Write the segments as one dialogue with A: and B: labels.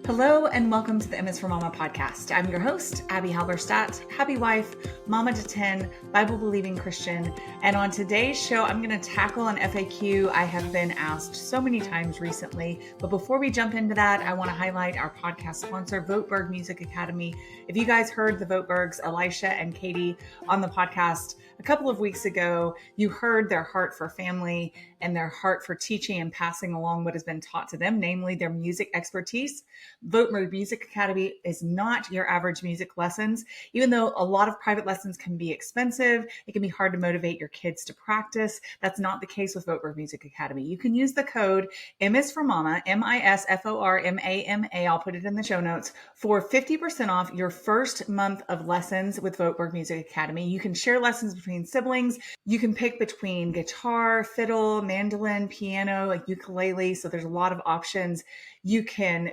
A: Hello and welcome to the misformama podcast. I'm your host, Abbie Halberstadt, happy wife, mama to 10, Bible-believing Christian. And on today's show, I'm going to tackle an FAQ I have been asked so many times recently. But before we jump into that, I want to highlight our podcast sponsor, Voteberg Music Academy. If you guys heard the Votebergs, Elisha and Katie, on the podcast a couple of weeks ago, you heard their heart for family and their heart for teaching and passing along what has been taught to them, namely their music expertise. Voteberg Music Academy is not your average music lessons. Even though a lot of private lessons can be expensive, it can be hard to motivate your kids to practice. That's not the case with Voteberg Music Academy. You can use the code MISFORMAMA, MISFORMAMA, I'll put it in the show notes, for 50% off your first month of lessons with Voteberg Music Academy. You can share lessons between siblings. You can pick between guitar, fiddle, mandolin, piano, like ukulele. So there's a lot of options. You can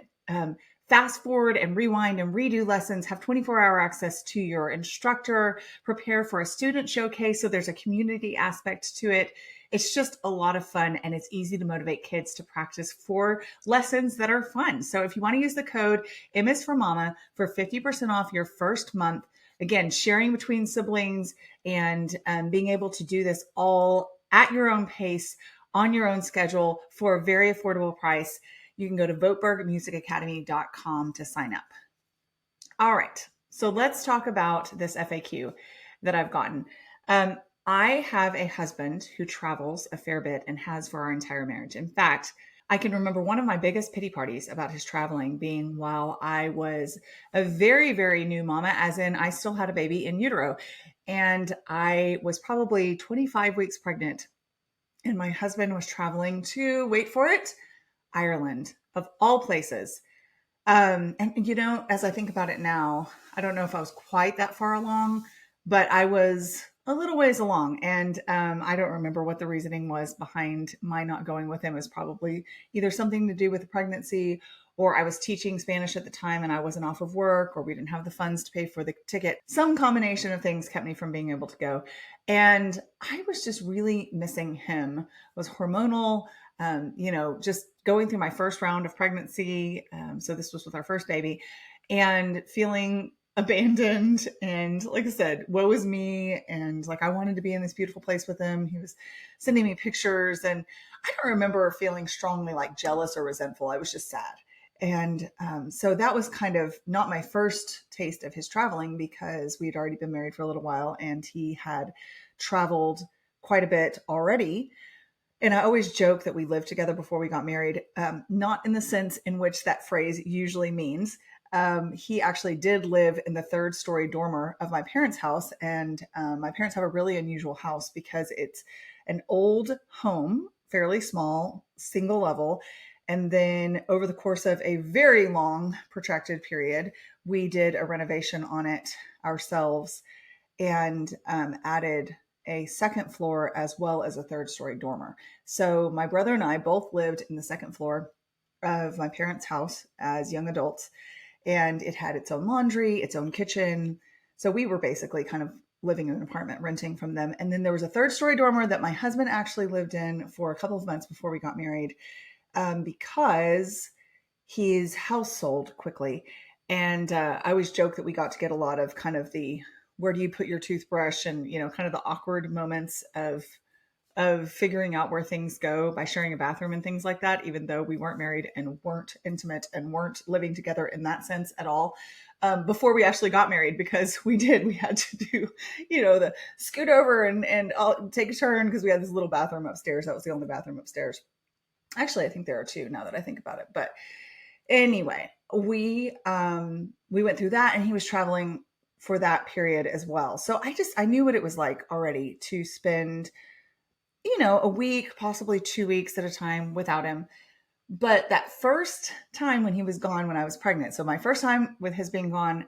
A: fast forward and rewind and redo lessons, have 24-hour access to your instructor, prepare for a student showcase. So there's a community aspect to it. It's just a lot of fun and it's easy to motivate kids to practice for lessons that are fun. So if you want to use the code MISFORMAMA for 50% off your first month, again, sharing between siblings and being able to do this all at your own pace, on your own schedule for a very affordable price, you can go to votebergmusicacademy.com to sign up. All right, so let's talk about this FAQ that I've gotten. I have a husband who travels a fair bit and has for our entire marriage. In fact, I can remember one of my biggest pity parties about his traveling being while I was a very, very new mama, as in I still had a baby in utero. And I was probably 25 weeks pregnant. And my husband was traveling to, wait for it, Ireland, of all places. And you know, as I think about it now, I don't know if I was quite that far along, but I was a little ways along. And I don't remember what the reasoning was behind my not going with him. It was probably either something to do with the pregnancy, or I was teaching Spanish at the time and I wasn't off of work, or we didn't have the funds to pay for the ticket. Some combination of things kept me from being able to go. And I was just really missing him. It was hormonal, just going through my first round of pregnancy. So this was with our first baby, and feeling abandoned. And like I said, woe is me. And like, I wanted to be in this beautiful place with him. He was sending me pictures, and I don't remember feeling strongly like jealous or resentful. I was just sad. And so that was kind of not my first taste of his traveling, because we'd already been married for a little while and he had traveled quite a bit already. And I always joke that we lived together before we got married, not in the sense in which that phrase usually means. He actually did live in the third story dormer of my parents' house. And my parents have a really unusual house because it's an old home, fairly small, single level. And then over the course of a very long, protracted period, we did a renovation on it ourselves and added a second floor as well as a third story dormer. So my brother and I both lived in the second floor of my parents' house as young adults, and it had its own laundry, its own kitchen. So we were basically kind of living in an apartment, renting from them. And then there was a third story dormer that my husband actually lived in for a couple of months before we got married, because his house sold quickly. And I always joke that we got to get a lot of kind of the, where do you put your toothbrush, and, you know, kind of the awkward moments of figuring out where things go by sharing a bathroom and things like that, even though we weren't married and weren't intimate and weren't living together in that sense at all, before we actually got married, because we had to do, the scoot over and I'll take a turn, because we had this little bathroom upstairs. That was the only bathroom upstairs. Actually, I think there are two now that I think about it. But anyway, we went through that, and he was traveling for that period as well. So I knew what it was like already to spend, a week, possibly 2 weeks at a time without him. But that first time when he was gone, when I was pregnant, so my first time with his being gone,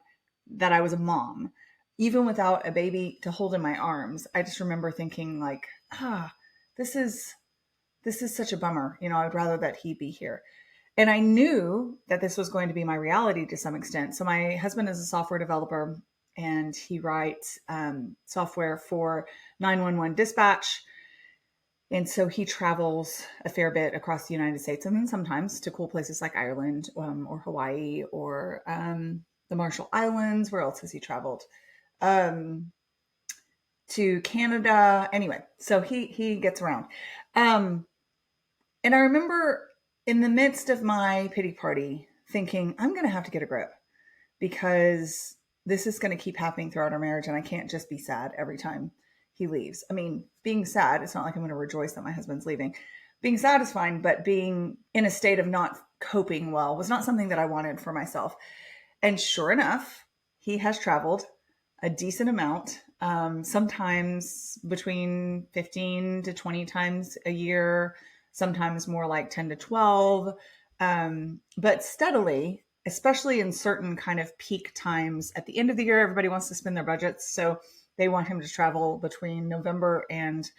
A: that I was a mom, even without a baby to hold in my arms, I just remember thinking like, this is such a bummer. I'd rather that he be here. And I knew that this was going to be my reality to some extent. So my husband is a software developer, and he writes software for 911 dispatch. And so he travels a fair bit across the United States, and then sometimes to cool places like Ireland, or Hawaii, or the Marshall Islands. Where else has he traveled? Um, to Canada. Anyway, so he gets around. Um, and I remember in the midst of my pity party thinking, I'm going to have to get a grip, because this is going to keep happening throughout our marriage, and I can't just be sad every time he leaves. I mean, being sad, it's not like I'm going to rejoice that my husband's leaving. Being sad is fine, but being in a state of not coping well was not something that I wanted for myself. And sure enough, he has traveled a decent amount, sometimes between 15 to 20 times a year, sometimes more like 10 to 12, but steadily, especially in certain kind of peak times. At the end of the year, everybody wants to spend their budgets. So they want him to travel between November and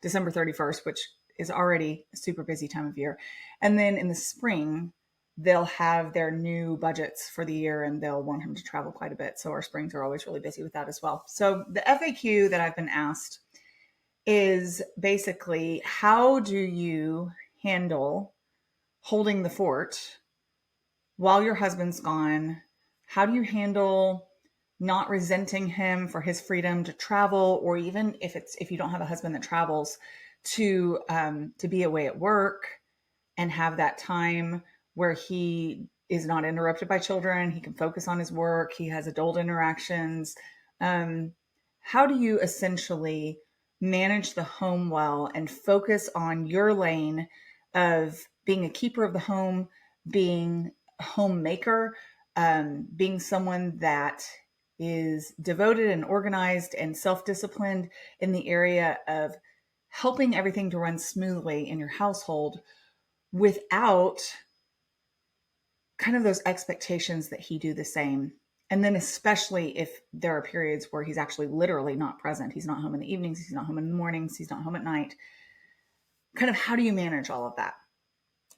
A: December 31st, which is already a super busy time of year. And then in the spring, they'll have their new budgets for the year, and they'll want him to travel quite a bit. So our springs are always really busy with that as well. So the FAQ that I've been asked is basically, how do you handle holding the fort while your husband's gone? How do you handle not resenting him for his freedom to travel, or even if you don't have a husband that travels, to be away at work and have that time where he is not interrupted by children. He can focus on his work. He has adult interactions. How do you essentially manage the home well and focus on your lane of being a keeper of the home, being a homemaker, being someone that is devoted and organized and self-disciplined in the area of helping everything to run smoothly in your household, without kind of those expectations that he do the same. And then especially if there are periods where he's actually literally not present. He's not home in the evenings, he's not home in the mornings, he's not home at night. Kind of how do you manage all of that?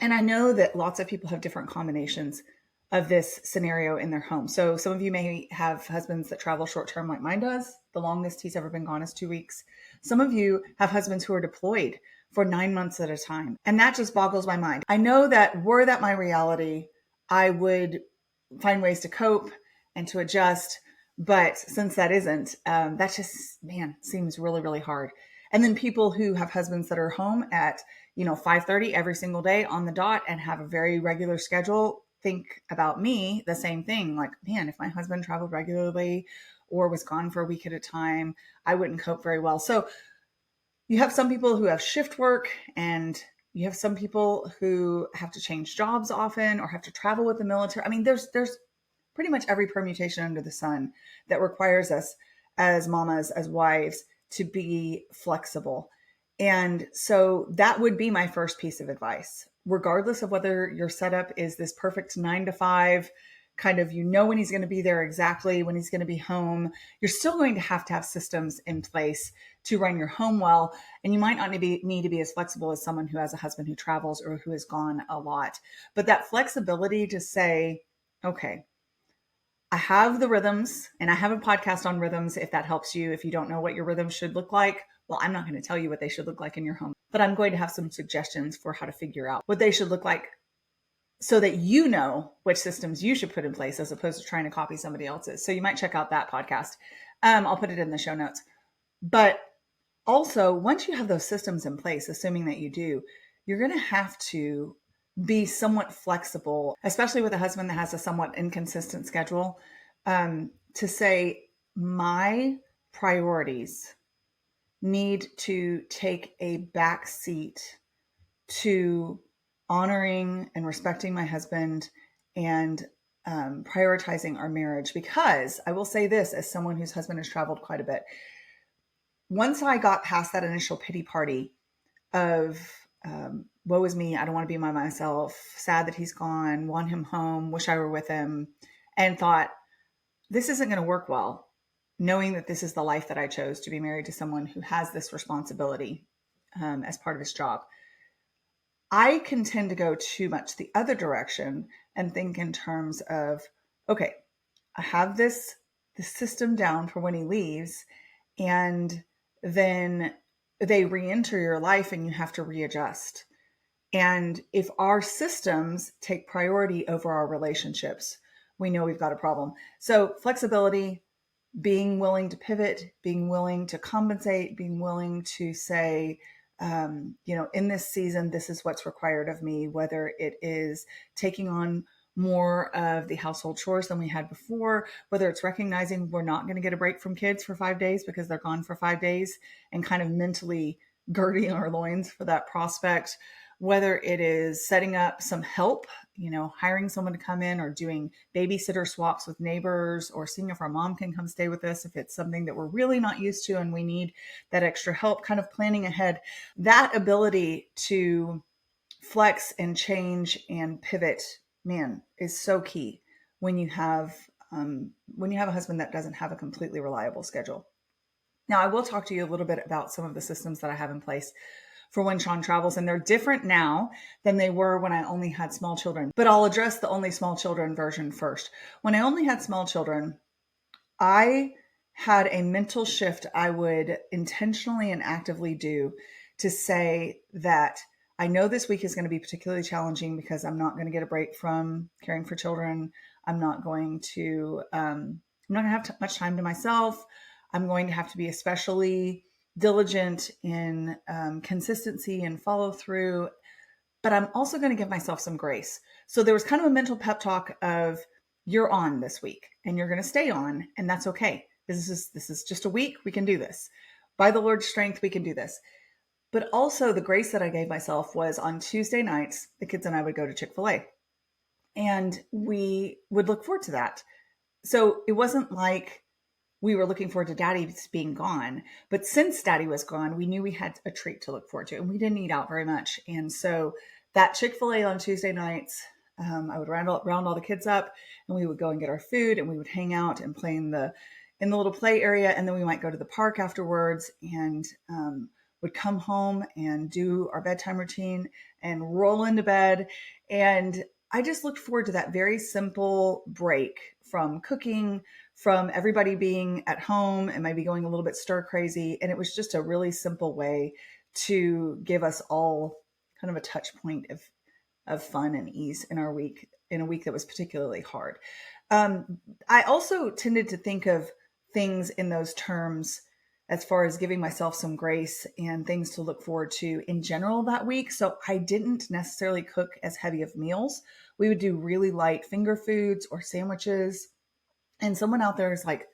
A: And I know that lots of people have different combinations of this scenario in their home. So some of you may have husbands that travel short term like mine does. The longest he's ever been gone is 2 weeks. Some of you have husbands who are deployed for 9 months at a time. And that just boggles my mind. I know that were that my reality, I would find ways to cope and to adjust. But since that isn't, that just, man, seems really, really hard. And then people who have husbands that are home at 5:30 every single day on the dot and have a very regular schedule, think about me the same thing. Like, man, if my husband traveled regularly or was gone for a week at a time, I wouldn't cope very well. So you have some people who have shift work, and you have some people who have to change jobs often or have to travel with the military. I mean, there's pretty much every permutation under the sun that requires us as mamas, as wives, to be flexible. And so that would be my first piece of advice, regardless of whether your setup is this perfect 9 to 5, kind of, when he's going to be there exactly, when he's going to be home. You're still going to have systems in place to run your home well. And you might not need to be as flexible as someone who has a husband who travels or who is gone a lot. But that flexibility to say, okay, I have the rhythms, and I have a podcast on rhythms if that helps you. If you don't know what your rhythms should look like, well, I'm not going to tell you what they should look like in your home, but I'm going to have some suggestions for how to figure out what they should look like, so that you know which systems you should put in place as opposed to trying to copy somebody else's. So you might check out that podcast. I'll put it in the show notes. But also, once you have those systems in place, assuming that you do, you're going to have to be somewhat flexible, especially with a husband that has a somewhat inconsistent schedule, to say, my priorities need to take a back seat to honoring and respecting my husband and prioritizing our marriage. Because I will say this, as someone whose husband has traveled quite a bit, once I got past that initial pity party of woe is me, I don't want to be by myself, sad that he's gone, want him home, wish I were with him, and thought, this isn't going to work well, knowing that this is the life that I chose, to be married to someone who has this responsibility as part of his job. I can tend to go too much the other direction and think in terms of, okay, I have this system down for when he leaves, and then they re-enter your life and you have to readjust. And if our systems take priority over our relationships, we know we've got a problem. So flexibility, being willing to pivot, being willing to compensate, being willing to say, in this season, this is what's required of me, whether it is taking on more of the household chores than we had before, whether it's recognizing we're not going to get a break from kids for 5 days because they're gone for 5 days, and kind of mentally girding our loins for that prospect, whether it is setting up some help, hiring someone to come in, or doing babysitter swaps with neighbors, or seeing if our mom can come stay with us if it's something that we're really not used to and we need that extra help, kind of planning ahead. That ability to flex and change and pivot, man, is so key when you have a husband that doesn't have a completely reliable schedule. Now, I will talk to you a little bit about some of the systems that I have in place for when Sean travels, and they're different now than they were when I only had small children. But I'll address the only small children version first. When I only had small children, I had a mental shift I would intentionally and actively do to say that I know this week is going to be particularly challenging because I'm not going to get a break from caring for children. I'm not going to have much time to myself. I'm going to have to be especially diligent in consistency and follow through, but I'm also going to give myself some grace. So there was kind of a mental pep talk of, you're on this week and you're going to stay on, and that's okay. This is just a week. We can do this. By the Lord's strength, we can do this. But also the grace that I gave myself was on Tuesday nights, the kids and I would go to Chick-fil-A, and we would look forward to that. So it wasn't like we were looking forward to Daddy being gone, but since Daddy was gone, we knew we had a treat to look forward to, and we didn't eat out very much. And so that Chick-fil-A on Tuesday nights, I would round all the kids up, and we would go and get our food, and we would hang out and play in the little play area, and then we might go to the park afterwards, and would come home and do our bedtime routine and roll into bed. And I just looked forward to that very simple break from cooking, from everybody being at home and maybe going a little bit stir crazy. And it was just a really simple way to give us all kind of a touch point of fun and ease in our week, in a week that was particularly hard. I also tended to think of things in those terms as far as giving myself some grace and things to look forward to in general that week. So I didn't necessarily cook as heavy of meals. We would do really light finger foods or sandwiches. And someone out there is like,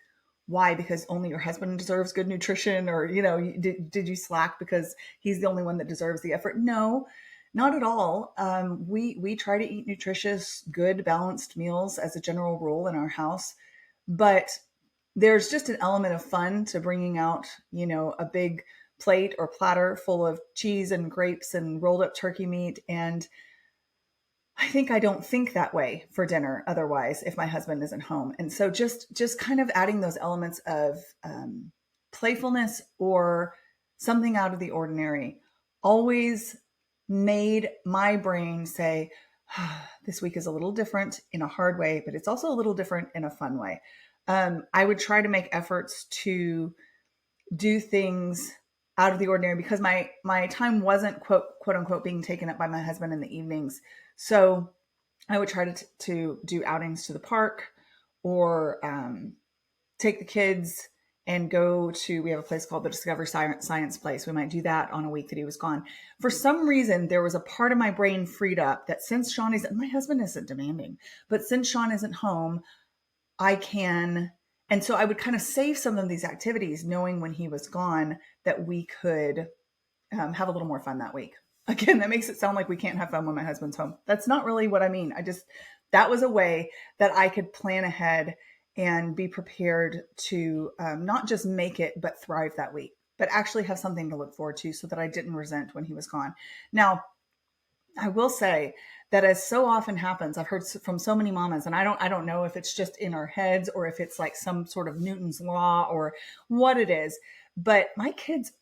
A: why? Because only your husband deserves good nutrition? Or, did you slack because he's the only one that deserves the effort? No, not at all. We try to eat nutritious, good, balanced meals as a general rule in our house. But there's just an element of fun to bringing out, a big plate or platter full of cheese and grapes and rolled up turkey meat. And I think I don't think that way for dinner otherwise if my husband isn't home. And so just kind of adding those elements of playfulness or something out of the ordinary always made my brain say, this week is a little different in a hard way, but it's also a little different in a fun way. I would try to make efforts to do things out of the ordinary because my time wasn't quote unquote being taken up by my husband in the evenings. So I would try to do outings to the park, or take the kids and go to, we have a place called the Discovery Science Place. We might do that on a week that he was gone. For some reason, there was a part of my brain freed up that since Sean isn't, my husband isn't demanding, but since Sean isn't home, I can. And so I would kind of save some of these activities knowing when he was gone that we could have a little more fun that week. Again, that makes it sound like we can't have fun when my husband's home. That's not really what I mean. That was a way that I could plan ahead and be prepared to not just make it, but thrive that week, but actually have something to look forward to so that I didn't resent when he was gone. Now, I will say that, as so often happens, I've heard from so many mamas, and I don't know if it's just in our heads or if it's like some sort of Newton's law or what it is, but my kids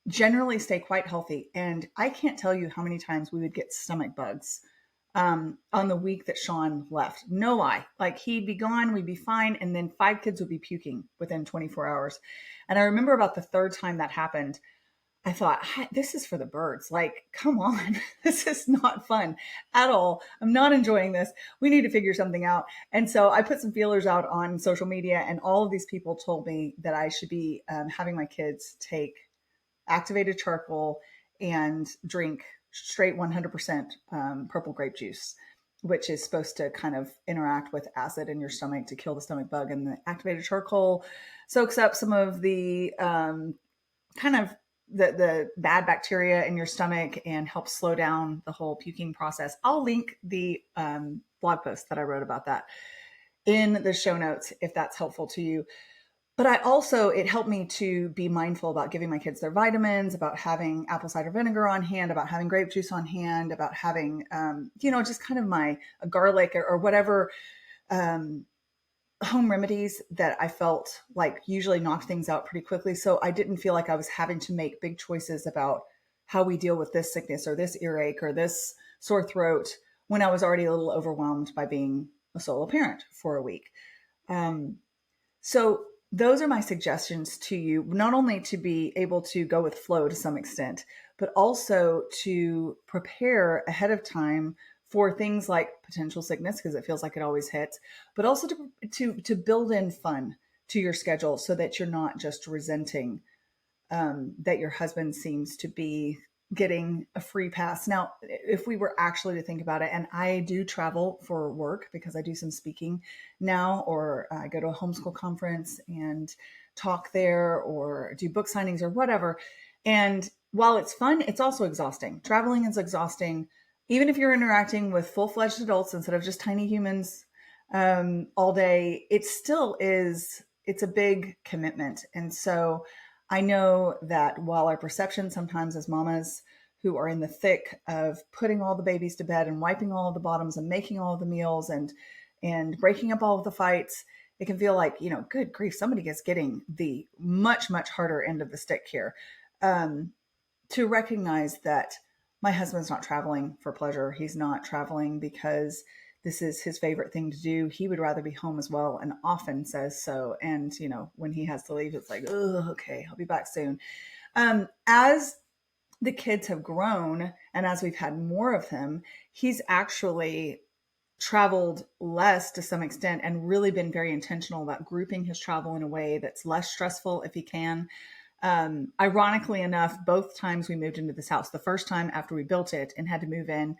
A: generally stay quite healthy. And I can't tell you how many times we would get stomach bugs on the week that Sean left. No lie. Like, he'd be gone, we'd be fine. And then 5 kids would be puking within 24 hours. And I remember about the third time that happened, I thought, this is for the birds. Like, come on, this is not fun at all. I'm not enjoying this. We need to figure something out. And so I put some feelers out on social media, and all of these people told me that I should be having my kids take activated charcoal and drink straight 100% purple grape juice, which is supposed to kind of interact with acid in your stomach to kill the stomach bug. And the activated charcoal soaks up some of the kind of the bad bacteria in your stomach and helps slow down the whole puking process. I'll link the blog post that I wrote about that in the show notes if that's helpful to you. But it helped me to be mindful about giving my kids their vitamins, about having apple cider vinegar on hand, about having grape juice on hand, about having, just kind of my garlic or whatever home remedies that I felt like usually knocked things out pretty quickly. So I didn't feel like I was having to make big choices about how we deal with this sickness or this earache or this sore throat when I was already a little overwhelmed by being a solo parent for a week. So those are my suggestions to you, not only to be able to go with flow to some extent, but also to prepare ahead of time for things like potential sickness, because it feels like it always hits, but also to build in fun to your schedule so that you're not just resenting that your husband seems to be getting a free pass. Now, if we were actually to think about it, and I do travel for work because I do some speaking now, or I go to a homeschool conference and talk there, or do book signings or whatever. And while it's fun, it's also exhausting. Traveling is exhausting. Even if you're interacting with full-fledged adults instead of just tiny humans all day, it still is, it's a big commitment. And so I know that while our perception sometimes as mamas who are in the thick of putting all the babies to bed and wiping all of the bottoms and making all of the meals and breaking up all of the fights, it can feel like, good grief, somebody is getting the much, much harder end of the stick here. To recognize that my husband's not traveling for pleasure. He's not traveling because this is his favorite thing to do. He would rather be home as well, and often says so. And, when he has to leave, it's like, oh, okay, I'll be back soon. As the kids have grown and as we've had more of him, he's actually traveled less to some extent and really been very intentional about grouping his travel in a way that's less stressful if he can. Ironically enough, both times we moved into this house, the first time after we built it and had to move in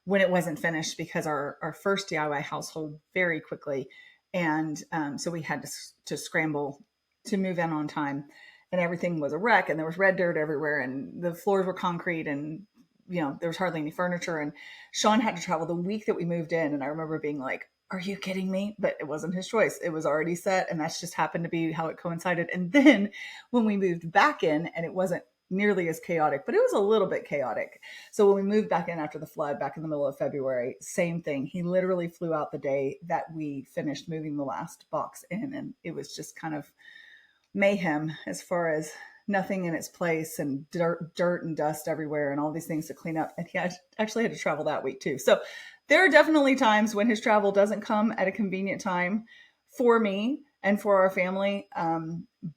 A: when it wasn't finished because our first DIY house sold very quickly. And so we had to scramble to move in on time, and everything was a wreck, and there was red dirt everywhere, and the floors were concrete, and there was hardly any furniture. And Sean had to travel the week that we moved in. And I remember being like, are you kidding me? But it wasn't his choice. It was already set. And that's just happened to be how it coincided. And then when we moved back in, and it wasn't nearly as chaotic, but it was a little bit chaotic. So when we moved back in after the flood back in the middle of February, same thing. He literally flew out the day that we finished moving the last box in. And it was just kind of mayhem as far as nothing in its place and dirt and dust everywhere and all these things to clean up. And he actually had to travel that week too. So there are definitely times when his travel doesn't come at a convenient time for me and for our family.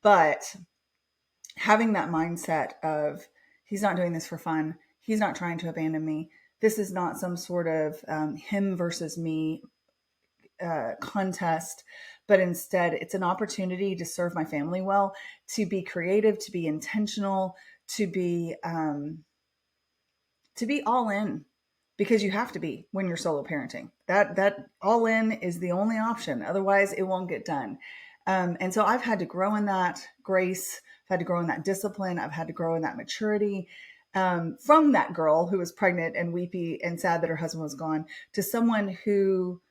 A: But having that mindset of he's not doing this for fun. He's not trying to abandon me. This is not some sort of him versus me contest, but instead it's an opportunity to serve my family well, to be creative, to be intentional, to be all in, because you have to be when you're solo parenting. That all in is the only option. Otherwise it won't get done. And so I've had to grow in that grace. I've had to grow in that discipline. I've had to grow in that maturity. From that girl who was pregnant and weepy and sad that her husband was gone, to someone who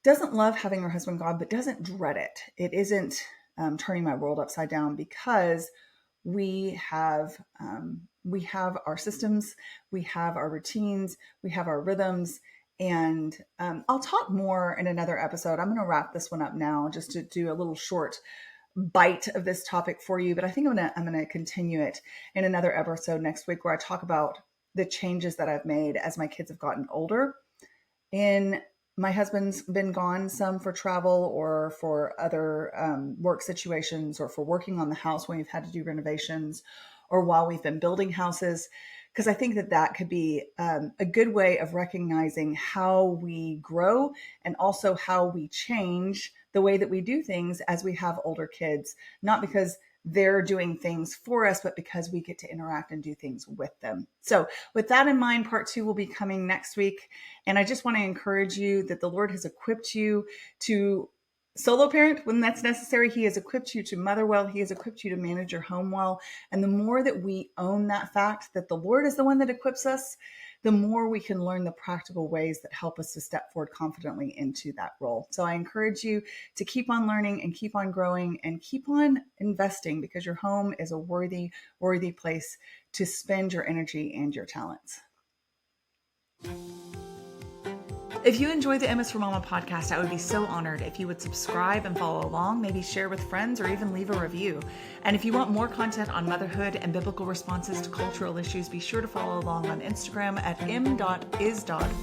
A: doesn't love having her husband gone, but doesn't dread it. It isn't turning my world upside down, because we have our systems, we have our routines, we have our rhythms. And I'll talk more in another episode. I'm going to wrap this one up now just to do a little short bite of this topic for you. But I think I'm going to continue it in another episode next week, where I talk about the changes that I've made as my kids have gotten older. My husband's been gone some for travel or for other work situations, or for working on the house when we've had to do renovations, or while we've been building houses, because I think that could be a good way of recognizing how we grow and also how we change the way that we do things as we have older kids, not because they're doing things for us, but because we get to interact and do things with them. So with that in mind, part 2 will be coming next week. And I just want to encourage you that the Lord has equipped you to solo parent when that's necessary. He has equipped you to mother well. He has equipped you to manage your home well. And the more that we own that fact that the Lord is the one that equips us, the more we can learn the practical ways that help us to step forward confidently into that role. So I encourage you to keep on learning and keep on growing and keep on investing, because your home is a worthy place to spend your energy and your talents. If you enjoy the MS for Mama podcast, I would be so honored if you would subscribe and follow along, maybe share with friends, or even leave a review. And if you want more content on motherhood and biblical responses to cultural issues, be sure to follow along on Instagram at m.is.for.mama.